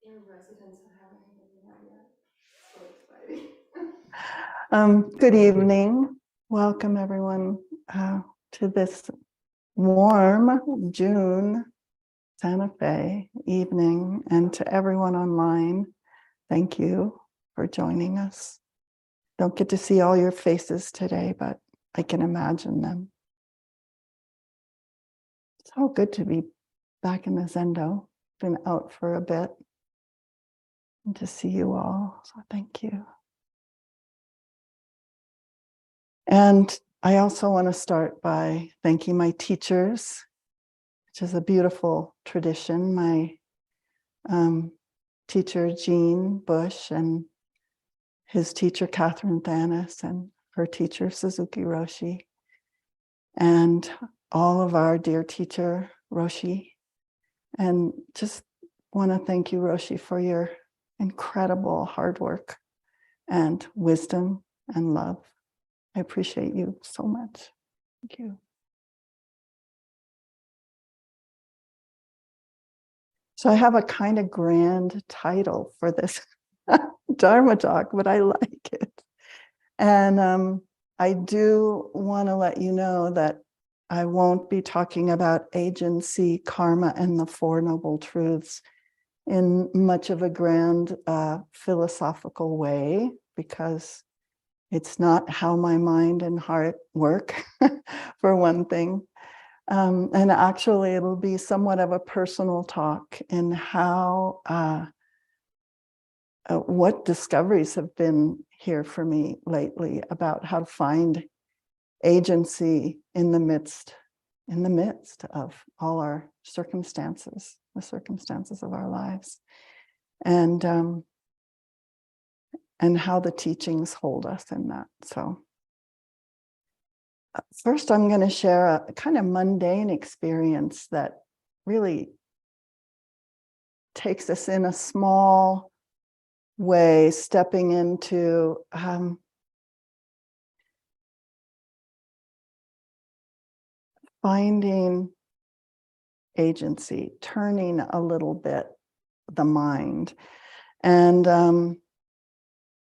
Your residents haven't even been out yet. So exciting. Good evening. Welcome everyone to this warm June Santa Fe evening, and to everyone online, thank you for joining us. Don't get to see all your faces today, but I can imagine them. So good to be back in the Zendo. Been out for a bit. And to see you all, so thank you. And I also want to start by thanking my teachers, which is a beautiful tradition. My teacher, Jean Bush, and his teacher, Catherine Thanis, and her teacher, Suzuki Roshi, and all of our dear teacher, Roshi. And just want to thank you, Roshi, for your incredible hard work and wisdom and love. I appreciate you so much. Thank you. So I have a kind of grand title for this Dharma talk, but I like it. And I do want to let you know that I won't be talking about agency, karma, and the Four Noble Truths in much of a grand philosophical way, because it's not how my mind and heart work, for one thing. And actually, it'll be somewhat of a personal talk in how, what discoveries have been here for me lately about how to find agency in the midst of all our circumstances, the circumstances of our lives, and how the teachings hold us in that. So first, I'm going to share a kind of mundane experience that really takes us in a small way, stepping into finding agency, turning a little bit the mind. And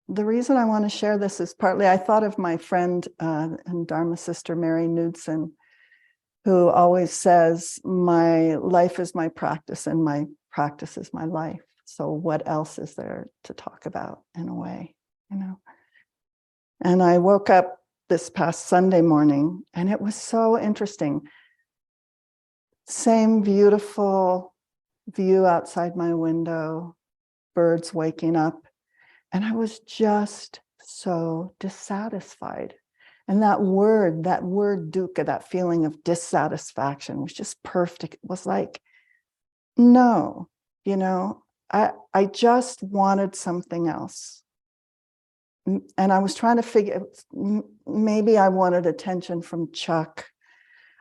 the reason I want to share this is partly I thought of my friend and Dharma sister, Mary Knudsen, who always says, my life is my practice and my practice is my life. So what else is there to talk about, in a way, you know? And I woke up this past Sunday morning, and it was so interesting. Same beautiful view outside my window, birds waking up. And I was just so dissatisfied. And that word dukkha, that feeling of dissatisfaction was just perfect. It was like, no, you know, I just wanted something else. And I was trying to figure, maybe I wanted attention from Chuck.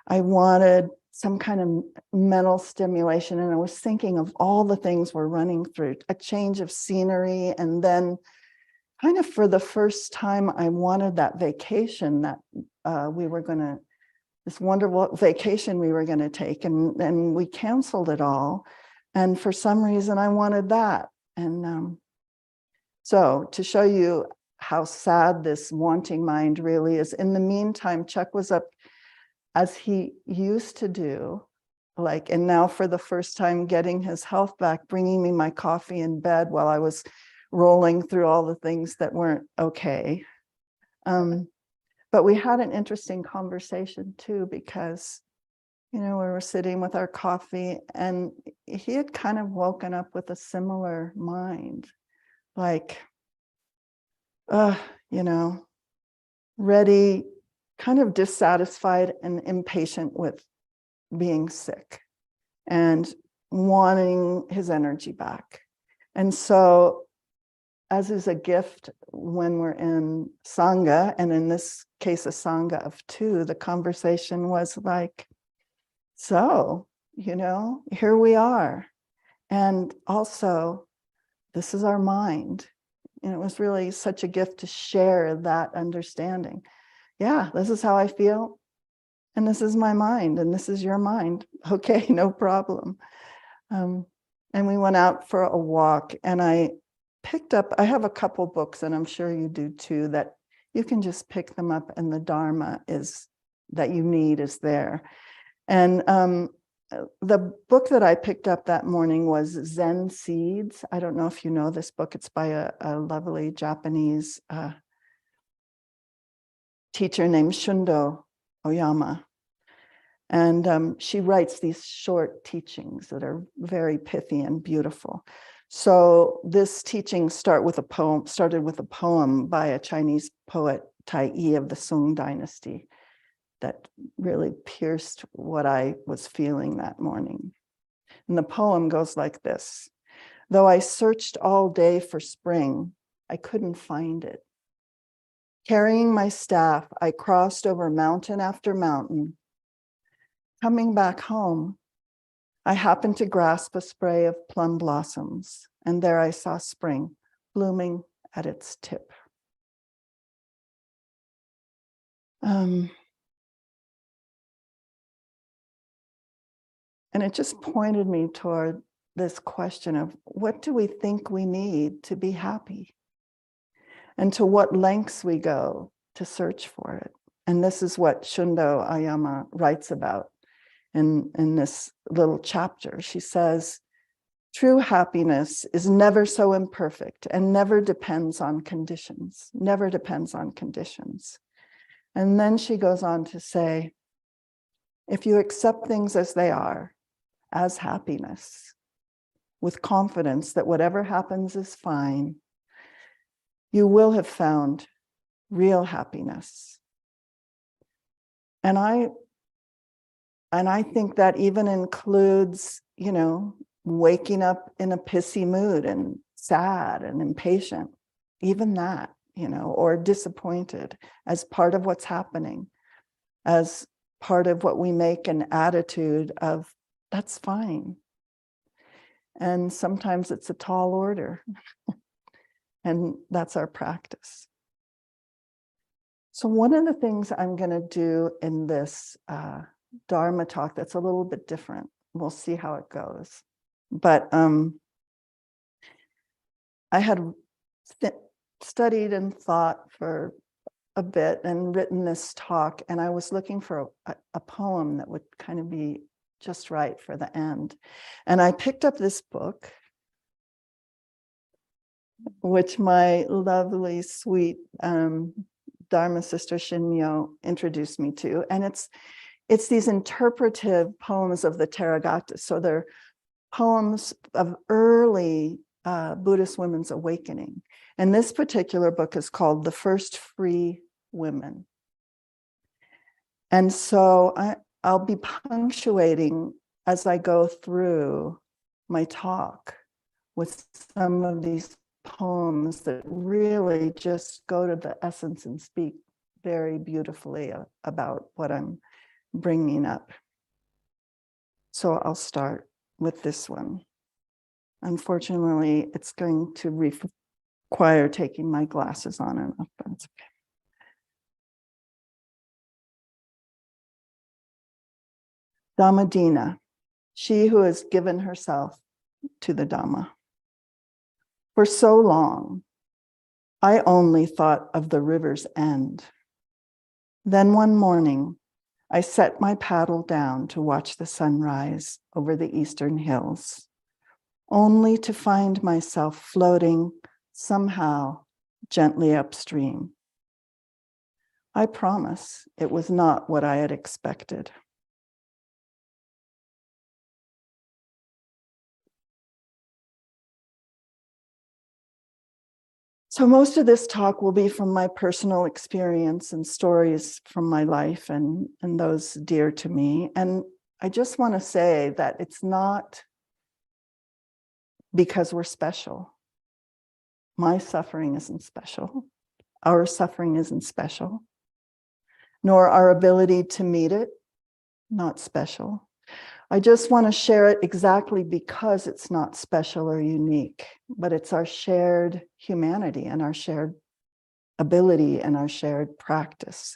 I wanted some kind of mental stimulation. And I was thinking of all the things we're running through, a change of scenery. And then kind of for the first time, I wanted that vacation that this wonderful vacation we were going to take. And we canceled it all. And for some reason, I wanted that. And so to show you how sad this wanting mind really is, in the meantime, Chuck was up as he used to do, and now for the first time getting his health back, bringing me my coffee in bed while I was rolling through all the things that weren't okay. But we had an interesting conversation too, because, you know, we were sitting with our coffee and he had kind of woken up with a similar mind, you know, ready, kind of dissatisfied and impatient with being sick and wanting his energy back. And so, as is a gift when we're in Sangha, and in this case, a Sangha of two, the conversation was like, so, you know, here we are. And also, this is our mind. And it was really such a gift to share that understanding. Yeah, this is how I feel. And this is my mind, and this is your mind. Okay, no problem. and we went out for a walk, and I have a couple books, and I'm sure you do too, that you can just pick them up and the dharma that you need is there. And the book that I picked up that morning was Zen Seeds. I don't know if you know this book. It's by a lovely Japanese teacher named Shundo Oyama. And she writes these short teachings that are very pithy and beautiful. So this teaching started with a poem by a Chinese poet, Tai Yi of the Sung dynasty, that really pierced what I was feeling that morning. And the poem goes like this: though I searched all day for spring, I couldn't find it. Carrying my staff, I crossed over mountain after mountain. Coming back home, I happened to grasp a spray of plum blossoms, and there I saw spring blooming at its tip. And it just pointed me toward this question of, what do we think we need to be happy? And to what lengths we go to search for it. And this is what Shundo Oyama writes about in this little chapter. She says, true happiness is never so imperfect and never depends on conditions, never depends on conditions. And then she goes on to say, if you accept things as they are, as happiness, with confidence that whatever happens is fine, you will have found real happiness. And I think that even includes, waking up in a pissy mood and sad and impatient, even that, or disappointed, as part of what's happening, as part of what we make an attitude of, that's fine. And sometimes it's a tall order, and that's our practice. So one of the things I'm going to do in this Dharma talk that's a little bit different, we'll see how it goes. But I had studied and thought for a bit and written this talk, and I was looking for a poem that would kind of be just right for the end. And I picked up this book, which my lovely, sweet Dharma sister Shinmyo introduced me to. And it's these interpretive poems of the Therigatas. So they're poems of early Buddhist women's awakening. And this particular book is called The First Free Women. And so I'll be punctuating as I go through my talk with some of these poems that really just go to the essence and speak very beautifully about what I'm bringing up. So I'll start with this one. Unfortunately, it's going to require taking my glasses on and off, but it's okay. Dhammadina, she who has given herself to the Dhamma. For so long, I only thought of the river's end. Then one morning, I set my paddle down to watch the sunrise over the eastern hills, only to find myself floating somehow gently upstream. I promise it was not what I had expected. So most of this talk will be from my personal experience and stories from my life and those dear to me. And I just want to say that it's not because we're special. My suffering isn't special. Our suffering isn't special. Nor our ability to meet it, not special. I just want to share it exactly because it's not special or unique, but it's our shared humanity and our shared ability and our shared practice.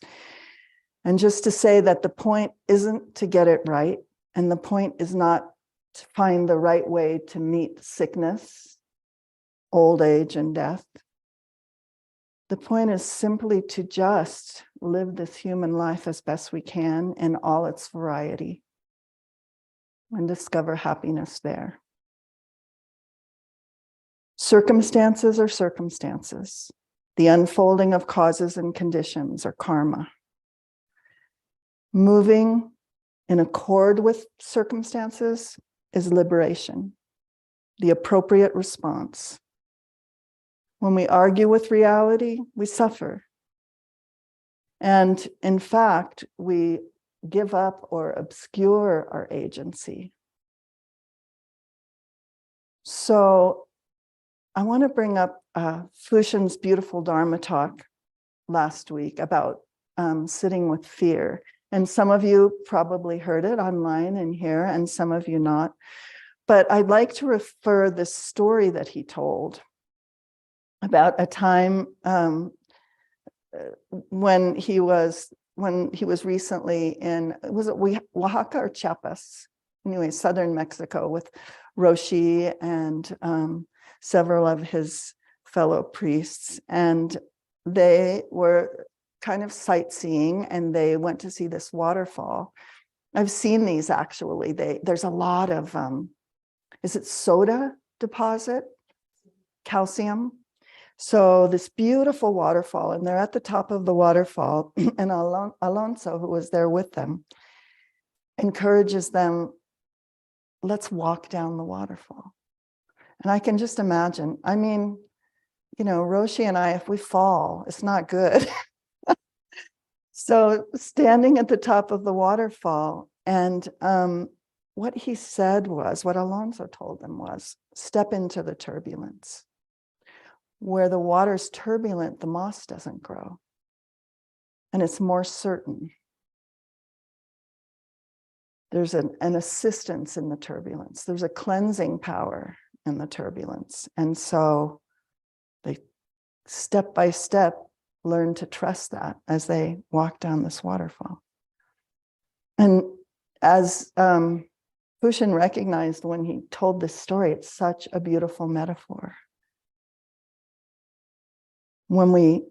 And just to say that the point isn't to get it right, and the point is not to find the right way to meet sickness, old age, and death. The point is simply to just live this human life as best we can in all its variety and discover happiness there. Circumstances are circumstances. The unfolding of causes and conditions are karma. Moving in accord with circumstances is liberation, the appropriate response. When we argue with reality, we suffer. And in fact, we give up or obscure our agency. So I want to bring up Fushin's beautiful dharma talk last week about sitting with fear. And some of you probably heard it online and here, and some of you not. But I'd like to refer this story that he told about a time when he was recently in, was it Oaxaca or Chiapas? Anyway, southern Mexico, with Roshi and several of his fellow priests. And they were kind of sightseeing, and they went to see this waterfall. I've seen these actually. There's a lot of, is it soda deposit? Calcium. So this beautiful waterfall, and they're at the top of the waterfall, and Alonso, who was there with them, encourages them, let's walk down the waterfall. And I can just imagine, I mean, you know, Roshi and I, if we fall, it's not good. So standing at the top of the waterfall, and what he said was, what Alonso told them was, step into the turbulence. Where the water's turbulent, the moss doesn't grow. And it's more certain. There's an assistance in the turbulence. There's a cleansing power in the turbulence. And so they, step by step, learn to trust that as they walk down this waterfall. And as Fushin recognized when he told this story, it's such a beautiful metaphor. When we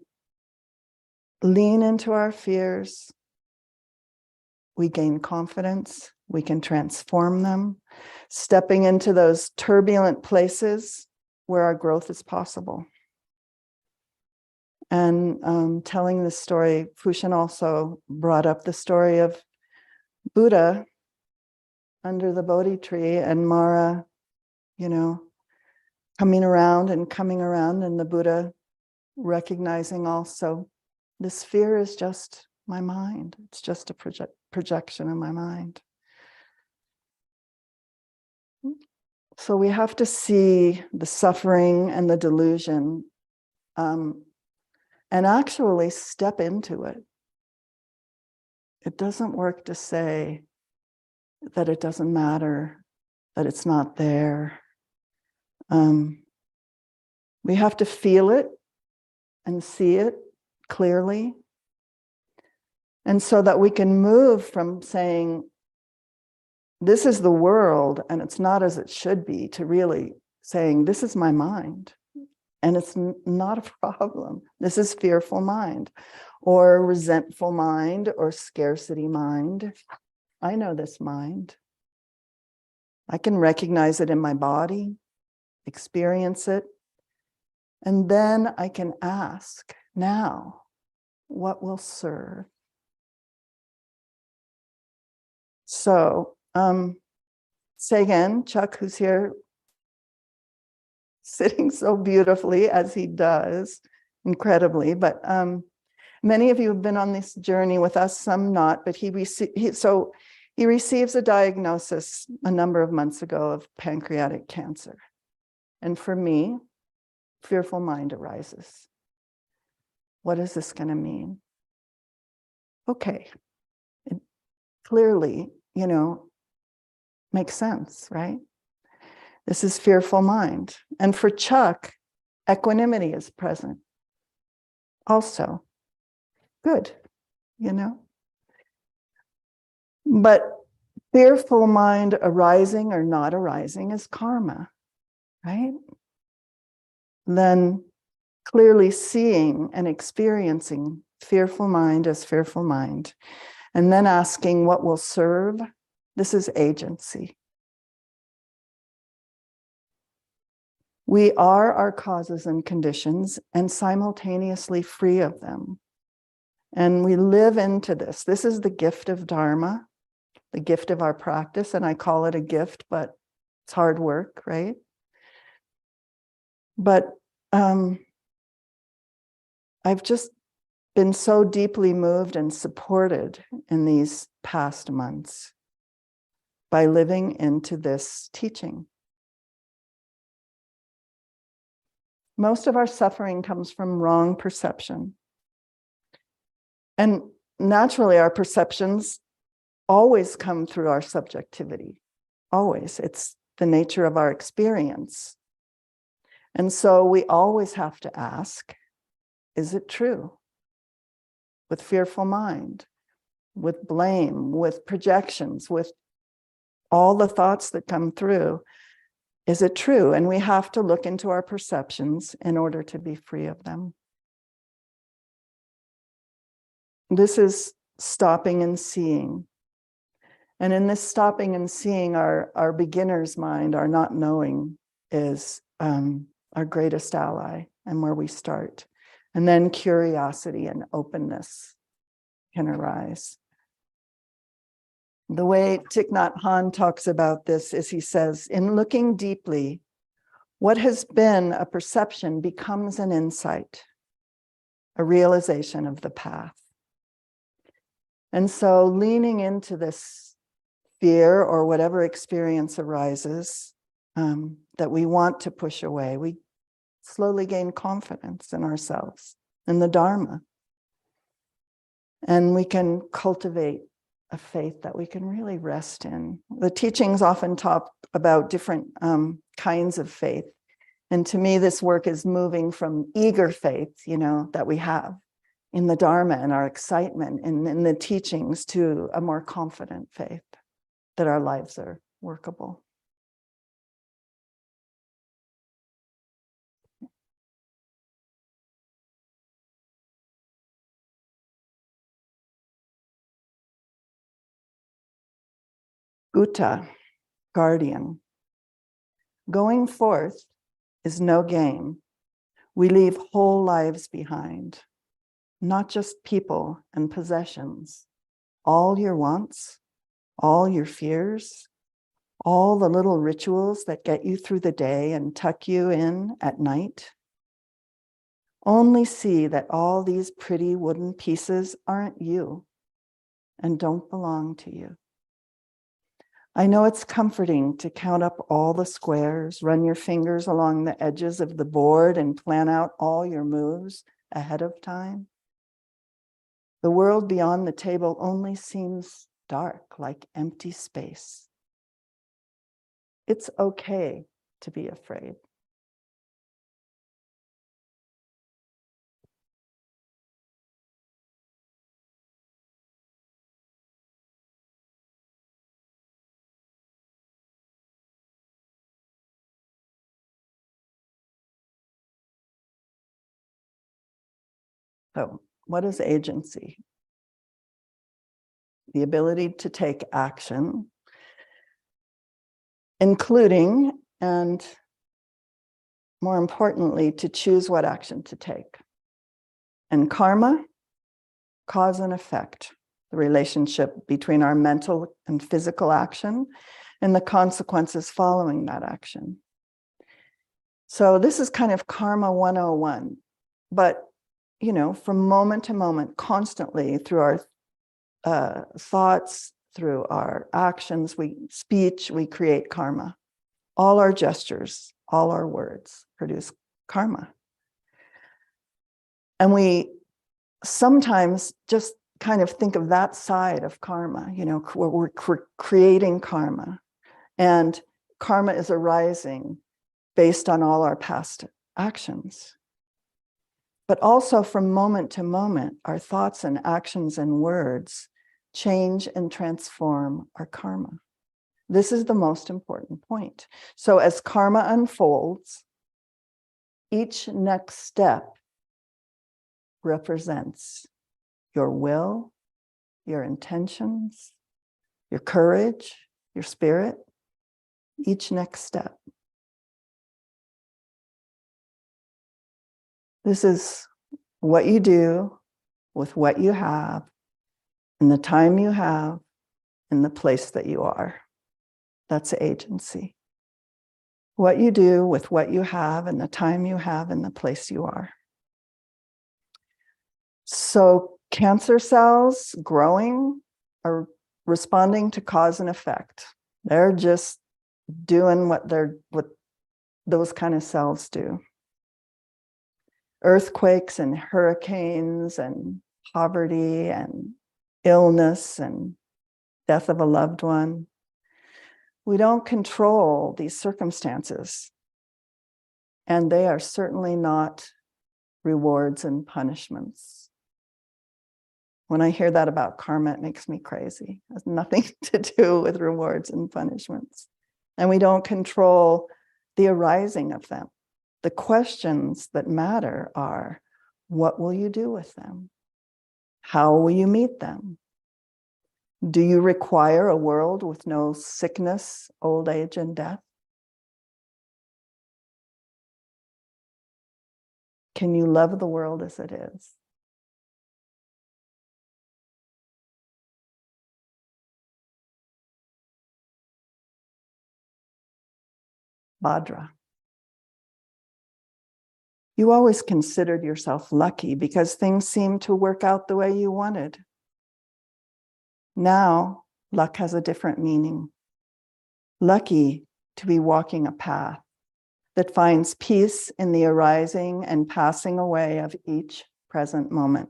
lean into our fears, we gain confidence, we can transform them, stepping into those turbulent places where our growth is possible. And telling this story, Fushin also brought up the story of Buddha under the Bodhi tree, and Mara, you know, coming around, and the Buddha recognizing also, this fear is just my mind. It's just a projection in my mind. So we have to see the suffering and the delusion, and actually step into it. It doesn't work to say that it doesn't matter, that it's not there. We have to feel it and see it clearly. And so that we can move from saying, this is the world and it's not as it should be, to really saying, this is my mind and it's not a problem. This is fearful mind or resentful mind or scarcity mind. I know this mind. I can recognize it in my body, experience it, and then I can ask, now, what will serve? So, say again, Chuck, who's here, sitting so beautifully as he does, incredibly, but many of you have been on this journey with us, some not, but he receives a diagnosis a number of months ago of pancreatic cancer. And for me, fearful mind arises. What is this going to mean? Okay, it clearly, you know, makes sense, right? This is fearful mind. And for Chuck, equanimity is present. Also, good, you know. But Fearful mind arising or not arising is karma, right? Then clearly seeing and experiencing fearful mind as fearful mind, and then asking what will serve, this is agency. We are our causes and conditions and simultaneously free of them. And we live into this. This is the gift of dharma, the gift of our practice. And I call it a gift, but it's hard work, right? But I've just been so deeply moved and supported in these past months by living into this teaching. Most of our suffering comes from wrong perception. And naturally, our perceptions always come through our subjectivity. Always. It's the nature of our experience. And so we always have to ask, is it true? With fearful mind, with blame, with projections, with all the thoughts that come through, is it true? And we have to look into our perceptions in order to be free of them. This is stopping and seeing. And in this stopping and seeing, our beginner's mind, our not knowing, is our greatest ally and where we start. And then curiosity and openness can arise. The way Thich Nhat Hanh talks about this is he says, in looking deeply, what has been a perception becomes an insight, a realization of the path. And so leaning into this fear or whatever experience arises that we want to push away, we slowly gain confidence in ourselves, in the Dharma. And we can cultivate a faith that we can really rest in. The teachings often talk about different kinds of faith. And to me, this work is moving from eager faith, that we have in the Dharma and our excitement in the teachings to a more confident faith that our lives are workable. Uta, guardian. Going forth is no game. We leave whole lives behind, not just people and possessions, all your wants, all your fears, all the little rituals that get you through the day and tuck you in at night. Only see that all these pretty wooden pieces aren't you and don't belong to you. I know it's comforting to count up all the squares, run your fingers along the edges of the board and plan out all your moves ahead of time. The world beyond the table only seems dark, like empty space. It's okay to be afraid. So, what is agency? The ability to take action, including, and more importantly, to choose what action to take. And karma, cause and effect, the relationship between our mental and physical action and the consequences following that action. So this is kind of karma 101, but from moment to moment, constantly through our thoughts, through our actions, speech, we create karma. All our gestures, all our words produce karma. And we sometimes just kind of think of that side of karma, we're creating karma. And karma is arising based on all our past actions. But also from moment to moment, our thoughts and actions and words change and transform our karma. This is the most important point. So as karma unfolds, each next step represents your will, your intentions, your courage, your spirit, each next step. This is what you do with what you have, in the time you have, in the place that you are. That's agency. What you do with what you have, and the time you have, and the place you are. So cancer cells growing are responding to cause and effect. They're just doing what those kind of cells do. Earthquakes and hurricanes and poverty and illness and death of a loved one. We don't control these circumstances, and they are certainly not rewards and punishments. When I hear that about karma, it makes me crazy. It has nothing to do with rewards and punishments. And we don't control the arising of them. The questions that matter are, what will you do with them? How will you meet them? Do you require a world with no sickness, old age, and death? Can you love the world as it is? Bhadra. You always considered yourself lucky because things seemed to work out the way you wanted. Now, luck has a different meaning. Lucky to be walking a path that finds peace in the arising and passing away of each present moment,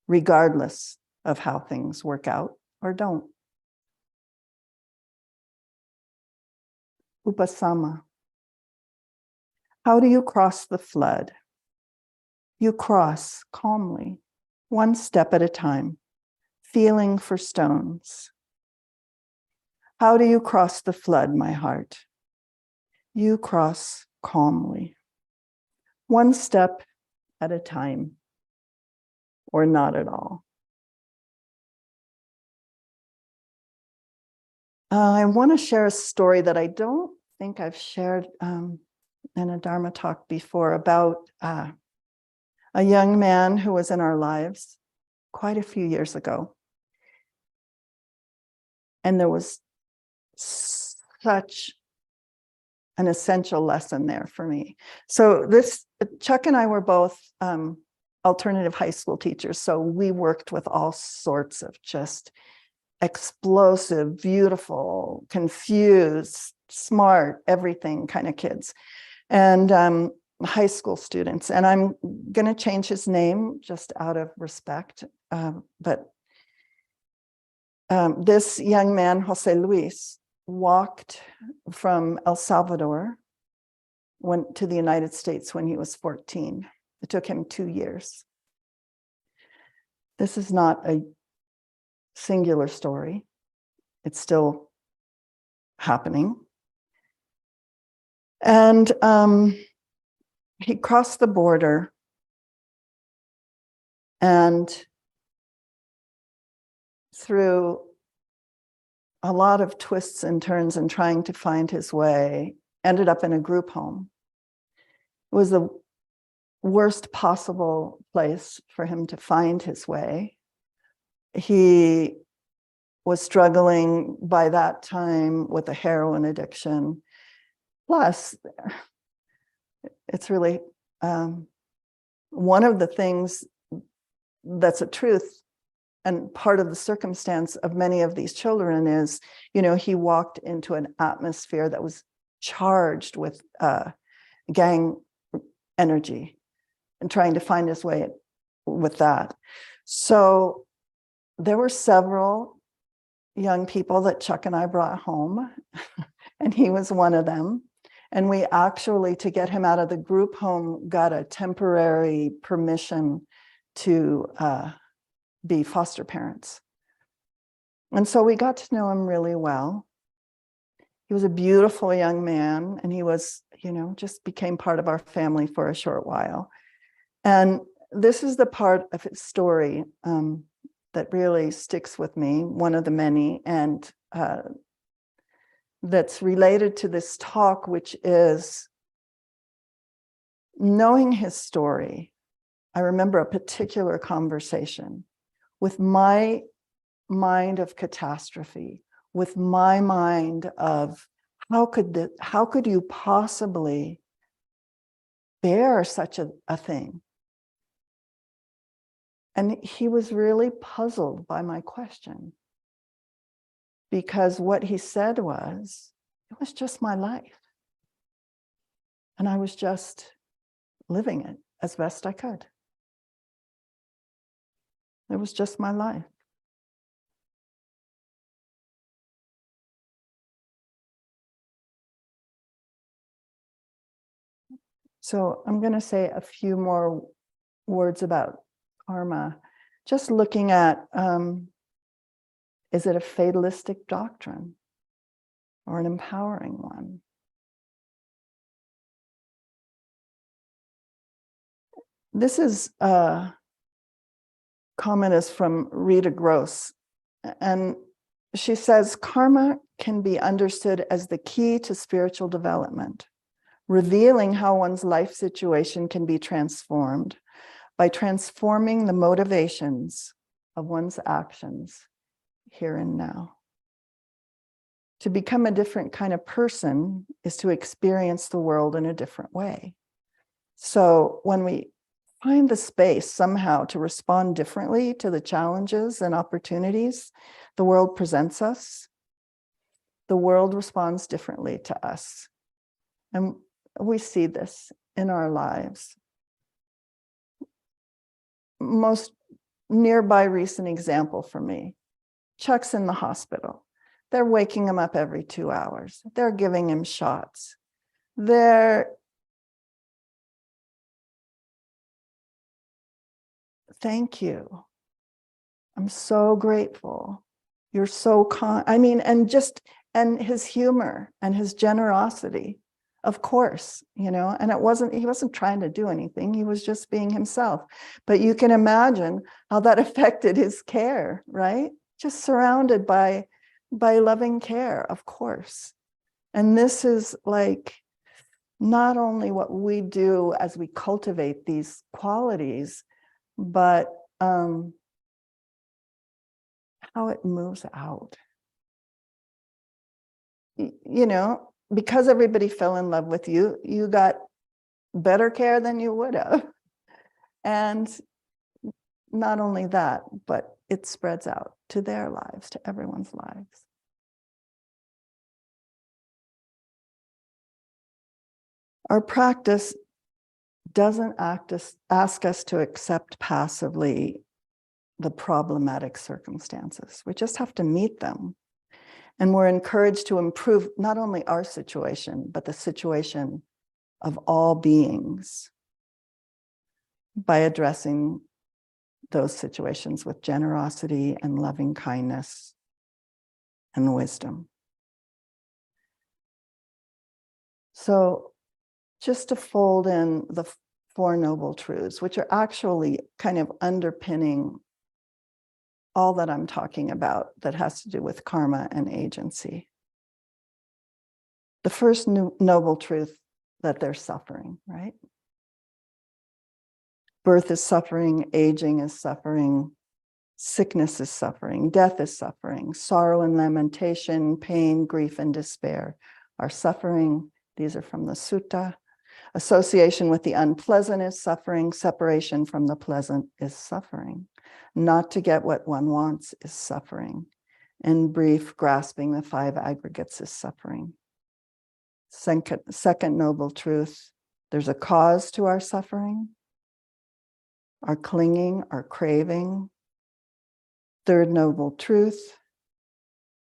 regardless of how things work out or don't. Upasama. How do you cross the flood? You cross calmly, one step at a time, feeling for stones. How do you cross the flood, my heart? You cross calmly, one step at a time, or not at all. I want to share a story that I don't think I've shared in a Dharma talk before about a young man who was in our lives quite a few years ago. And there was such an essential lesson there for me. So Chuck and I were both alternative high school teachers. So we worked with all sorts of just explosive, beautiful, confused, smart, everything kind of kids. And high school students. And I'm going to change his name just out of respect. But this young man, Jose Luis, walked from El Salvador, went to the United States when he was 14. It took him 2 years. This is not a singular story. It's still happening. And he crossed the border, and through a lot of twists and turns and trying to find his way, ended up in a group home. It was the worst possible place for him to find his way. He was struggling by that time with a heroin addiction. Plus, it's really one of the things that's a truth and part of the circumstance of many of these children is, he walked into an atmosphere that was charged with gang energy and trying to find his way with that. So there were several young people that Chuck and I brought home, and he was one of them. And we actually, to get him out of the group home, got a temporary permission to be foster parents. And so we got to know him really well. He was a beautiful young man, and he was, just became part of our family for a short while. And this is the part of his story that really sticks with me, one of the many, and that's related to this talk, which is knowing his story. I remember a particular conversation with my mind of catastrophe, with my mind of how could you possibly bear such a thing? And he was really puzzled by my question, because what he said was, it was just my life. And I was just living it as best I could. It was just my life. So I'm going to say a few more words about karma, just looking at, is it a fatalistic doctrine or an empowering one? This is a comment is from Rita Gross, and she says, karma can be understood as the key to spiritual development, revealing how one's life situation can be transformed by transforming the motivations of one's actions here and now. To become a different kind of person is to experience the world in a different way. So when we find the space somehow to respond differently to the challenges and opportunities the world presents us, the world responds differently to us. And we see this in our lives. Most nearby recent example for me, Chuck's in the hospital. They're waking him up every 2 hours. They're giving him shots. Thank you. I'm so grateful. You're so kind. I mean, and his humor and his generosity, of course, and he wasn't trying to do anything. He was just being himself. But you can imagine how that affected his care, right? Just surrounded by loving care, of course. And this is like not only what we do as we cultivate these qualities, but how it moves out. Because everybody fell in love with you, you got better care than you would have. And not only that, but it spreads out to their lives, to everyone's lives. Our practice doesn't ask us to accept passively the problematic circumstances. We just have to meet them. And we're encouraged to improve not only our situation, but the situation of all beings by addressing those situations with generosity and loving kindness and wisdom. So just to fold in the Four Noble Truths, which are actually kind of underpinning all that I'm talking about that has to do with karma and agency. The first noble truth, that there's suffering, right? Birth is suffering, aging is suffering, sickness is suffering, death is suffering, sorrow and lamentation, pain, grief, and despair are suffering. These are from the sutta. Association with the unpleasant is suffering. Separation from the pleasant is suffering. Not to get what one wants is suffering. In brief, grasping the five aggregates is suffering. Second noble truth, there's a cause to our suffering, our clinging, our craving. Third noble truth,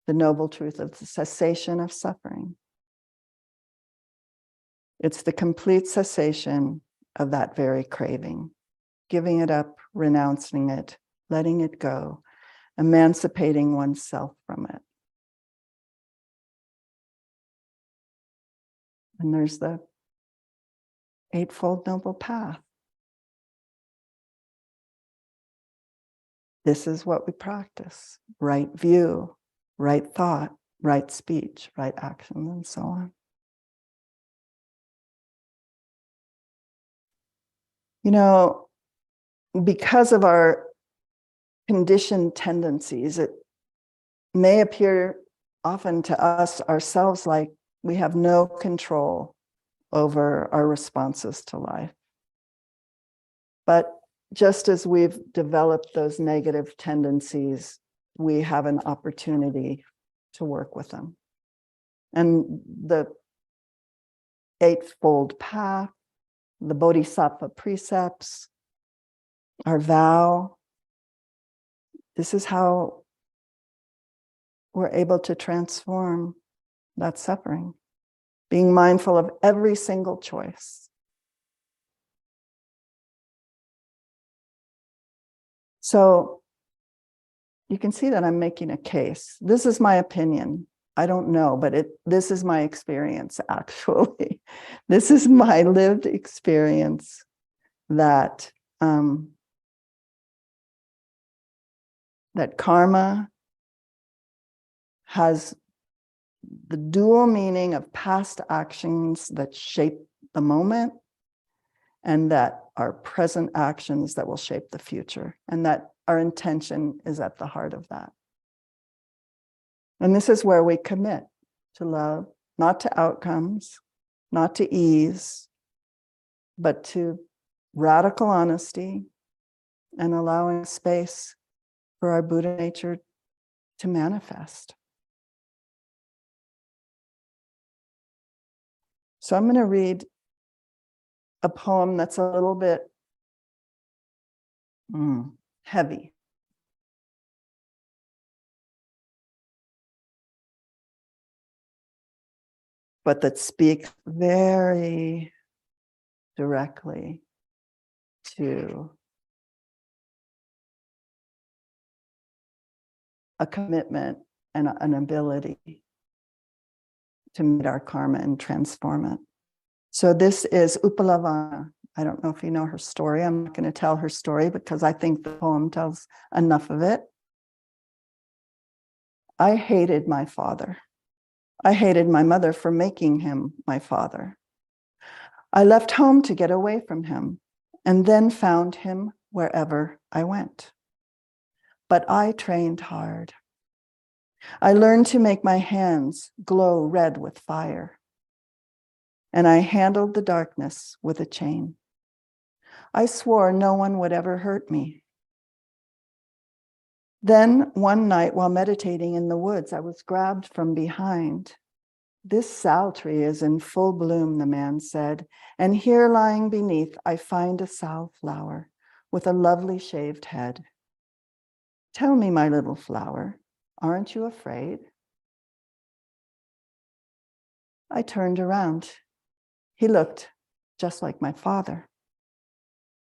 the noble truth of the cessation of suffering. It's the complete cessation of that very craving, giving it up, renouncing it, letting it go, emancipating oneself from it. And there's the Eightfold Noble Path. This is what we practice: right view, right thought, right speech, right action, and so on. You know, because of our conditioned tendencies, it may appear often to us ourselves like we have no control over our responses to life. But just as we've developed those negative tendencies, we have an opportunity to work with them. And the Eightfold Path, the Bodhisattva precepts, our vow, this is how we're able to transform that suffering, being mindful of every single choice. So you can see that I'm making a case. This is my opinion. I don't know, but this is my experience, actually. This is my lived experience that that karma has the dual meaning of past actions that shape the moment, and that are present actions that will shape the future, and that our intention is at the heart of that. And this is where we commit to love, not to outcomes, not to ease, but to radical honesty and allowing space for our Buddha nature to manifest. So I'm going to read a poem that's a little bit heavy. But that speaks very directly to a commitment and an ability to meet our karma and transform it. So this is Upalavana. I don't know if you know her story. I'm not going to tell her story because I think the poem tells enough of it. I hated my father. I hated my mother for making him my father. I left home to get away from him and then found him wherever I went. But I trained hard. I learned to make my hands glow red with fire. And I handled the darkness with a chain. I swore no one would ever hurt me. Then one night while meditating in the woods, I was grabbed from behind. This sal tree is in full bloom, the man said, and here lying beneath, I find a sal flower with a lovely shaved head. Tell me, my little flower, aren't you afraid? I turned around. He looked just like my father.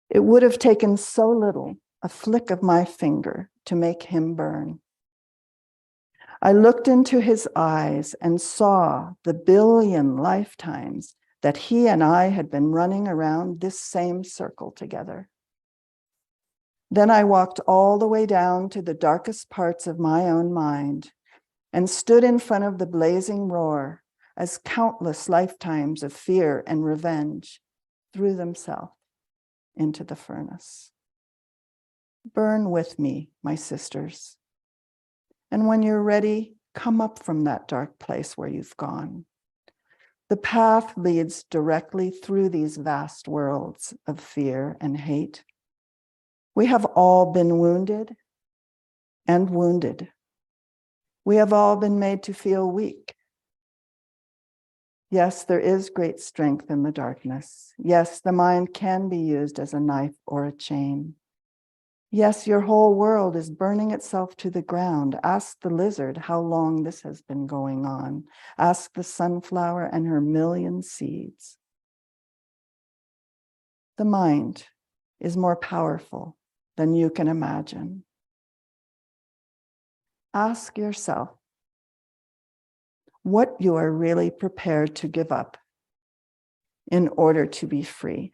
It would have taken so little, a flick of my finger, to make him burn. I looked into his eyes and saw the billion lifetimes that he and I had been running around this same circle together. Then I walked all the way down to the darkest parts of my own mind and stood in front of the blazing roar as countless lifetimes of fear and revenge threw themselves into the furnace. Burn with me, my sisters. And when you're ready, come up from that dark place where you've gone. The path leads directly through these vast worlds of fear and hate. We have all been wounded and wounded. We have all been made to feel weak. Yes, there is great strength in the darkness. Yes, the mind can be used as a knife or a chain. Yes, your whole world is burning itself to the ground. Ask the lizard how long this has been going on. Ask the sunflower and her million seeds. The mind is more powerful than you can imagine. Ask yourself what you are really prepared to give up in order to be free.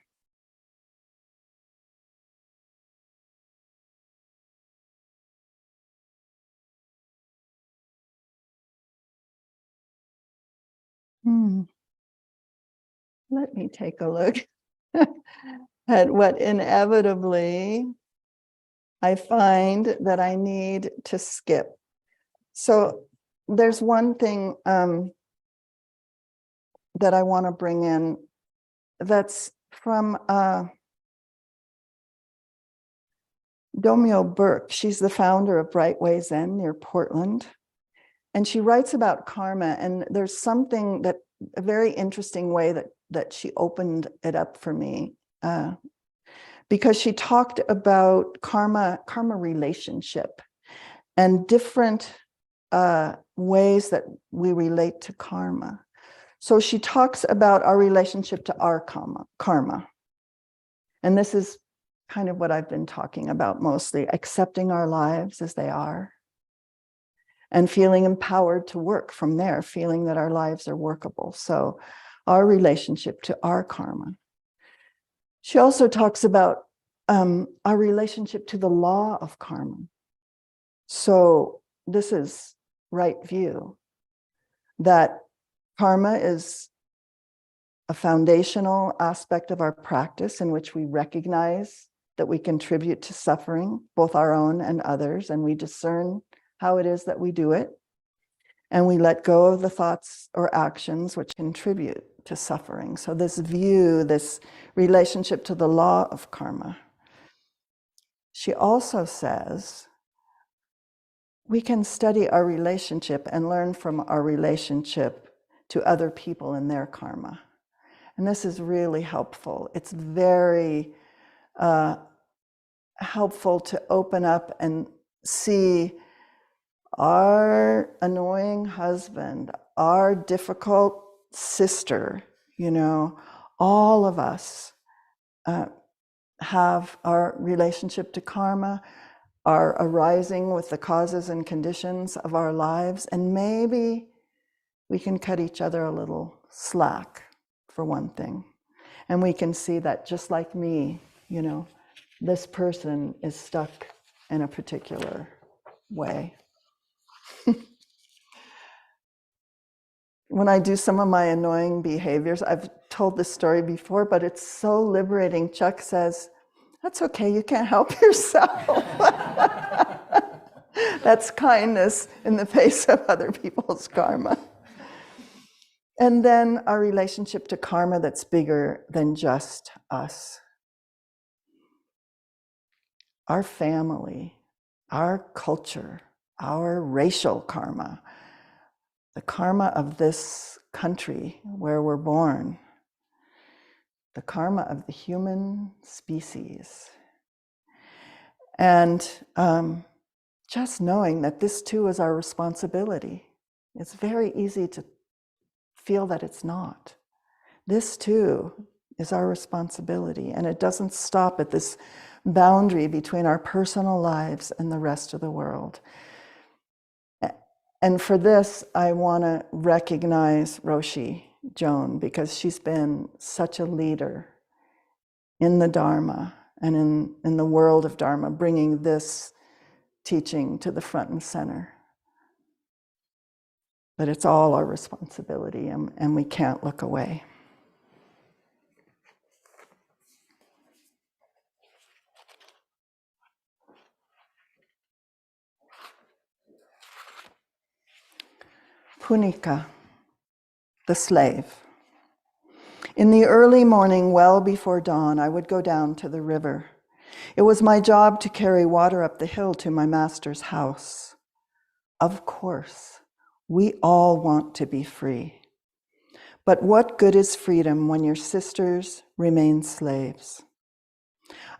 Let me take a look at what inevitably I find that I need to skip. So there's one thing that I want to bring in that's from Domyo Burke. She's the founder of Bright Way Zen near Portland. And she writes about karma. And there's something that a very interesting way that she opened it up for me. Because she talked about karma relationship and different ways that we relate to karma. So she talks about our relationship to our karma. And this is kind of what I've been talking about mostly, accepting our lives as they are and feeling empowered to work from there, feeling that our lives are workable. So our relationship to our karma. She also talks about our relationship to the law of karma. So this is right view, that karma is a foundational aspect of our practice in which we recognize that we contribute to suffering, both our own and others, and we discern how it is that we do it. And we let go of the thoughts or actions which contribute to suffering. So this view, this relationship to the law of karma. She also says, we can study our relationship and learn from our relationship to other people and their karma. And this is really helpful. It's very helpful to open up and see our annoying husband, our difficult sister, all of us have our relationship to karma, are arising with the causes and conditions of our lives, and maybe we can cut each other a little slack, for one thing. And we can see that just like me, this person is stuck in a particular way. When I do some of my annoying behaviors, I've told this story before, but it's so liberating. Chuck says, "That's okay, you can't help yourself." That's kindness in the face of other people's karma. And then our relationship to karma that's bigger than just us. Our family, our culture, our racial karma, the karma of this country where we're born, the karma of the human species. And just knowing that this too is our responsibility. It's very easy to feel that it's not. This too is our responsibility, and it doesn't stop at this boundary between our personal lives and the rest of the world. And for this, I want to recognize Roshi Joan, because she's been such a leader in the Dharma and in the world of Dharma, bringing this teaching to the front and center. But it's all our responsibility, and we can't look away. Punika, the slave. In the early morning, well before dawn, I would go down to the river. It was my job to carry water up the hill to my master's house. Of course, we all want to be free. But what good is freedom when your sisters remain slaves?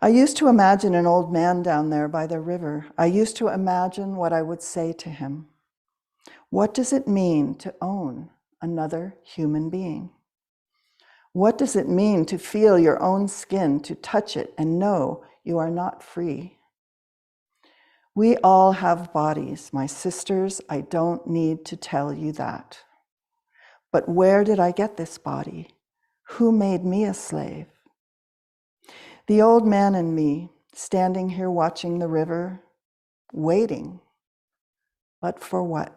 I used to imagine an old man down there by the river. I used to imagine what I would say to him. What does it mean to own another human being? What does it mean to feel your own skin, to touch it and know you are not free? We all have bodies, my sisters. I don't need to tell you that. But where did I get this body? Who made me a slave? The old man and me, standing here watching the river, waiting. But for what?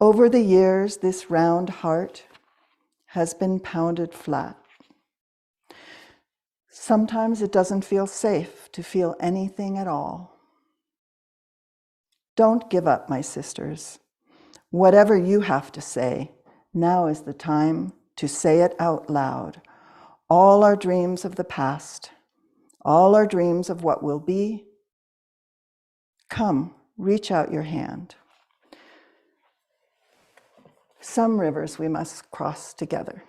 Over the years, this round heart has been pounded flat. Sometimes it doesn't feel safe to feel anything at all. Don't give up, my sisters. Whatever you have to say, now is the time to say it out loud. All our dreams of the past, all our dreams of what will be. Come, reach out your hand. Some rivers we must cross together.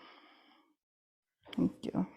Thank you.